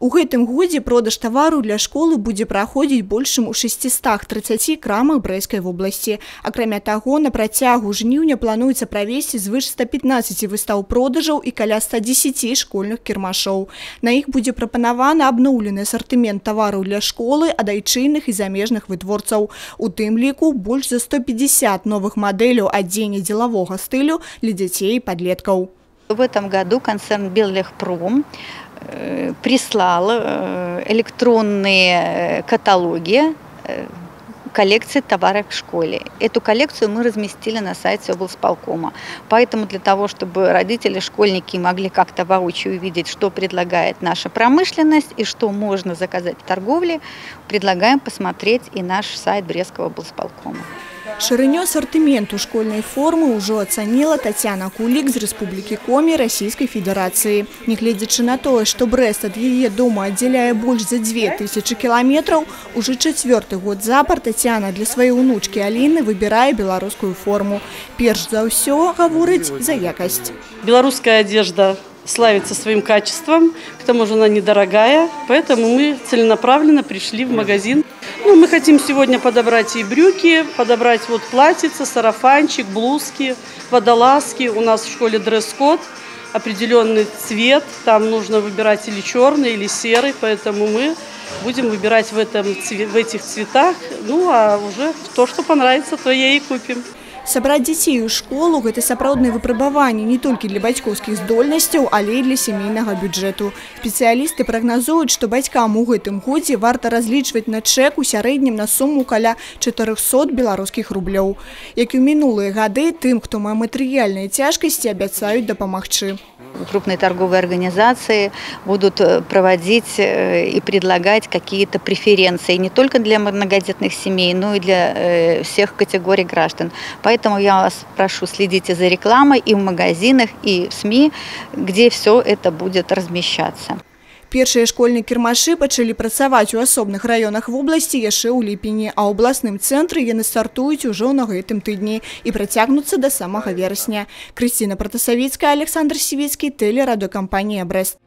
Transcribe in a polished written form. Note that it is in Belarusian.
У гэтым годзе продаж тавару для школы будзе праходзіць больш чым у 630 крамах Брэсцкай вобласці. Акрамя таго, на працягу жніўня плануецца правесці звыш 115 выстаў продажаў і каля 110 школьных кірмашоў. На іх будзе прапанаваны абноўлены асартымент тавараў для школы ад айчынных і замежных вытворцаў. У тым ліку больш за 150 новых мадэляў адзення дзелавога стылю для дзяцей і падлеткаў. В этом году концерн Беллегпром прислал электронные каталоги коллекции товаров в школе. Эту коллекцию мы разместили на сайте облсполкома. Поэтому для того, чтобы родители, школьники могли как-то воочию увидеть, что предлагает наша промышленность и что можно заказать в торговле, предлагаем посмотреть и наш сайт Брестского облсполкома. Шырыню асартыменту школьнай формы ўжо ацаніла Тацяна Кулік з Рэспублікі Коми Расійскай Федэрацыі. Нягледзячы на тое, што Брэст ад яе дома аддзяляе больш за 2000 кіламетраў, ужо 4-ты год запар Тацяна для сваёй унучкі Аліны выбірае беларускую форму. Перш за ўсё гаворыць за якасць. Белорусская одежда славится своим качеством, к тому же она недорогая, поэтому мы целенаправленно пришли в магазин. Мы хотим сегодня подобрать и брюки, подобрать вот платьице, сарафанчик, блузки, водолазки. У нас в школе дресс-код, определенный цвет, там нужно выбирать или черный, или серый, поэтому мы будем выбирать в этих цветах, а уже то, что понравится, то и купим. Сабраць дзяцей у школу – гэта сапраўднае выпрабаванне не толькі для бацькоўскіх здольнасцяў, але і для сямейнага бюджэту. Спецыялісты прагназуюць, што бацькам у гэтым годзе варта разлічваць на чэк у сярэднім на суму каля 400 беларускіх рублёў. Як і ў мінулыя гады, тым, хто мае матэрыяльныя цяжкасці, абяцаюць дапамагчы. Крупные торговые организации будут проводить и предлагать какие-то преференции не только для многодетных семей, но и для всех категорий граждан. Поэтому я вас прошу, следите за рекламой и в магазинах, и в СМИ, где все это будет размещаться. Першыя школьныя кірмашы пачалі працаваць у асобных раёнах вобласці яшчэ ў ліпені, а ў абласным цэнтры яны стартуюць ужо на гэтым тыдні і працягнуцца да самага верасня. Крысціна Пратасавіцкая, Александр Сівіцкі, тэлерадыёкампанія Брэст.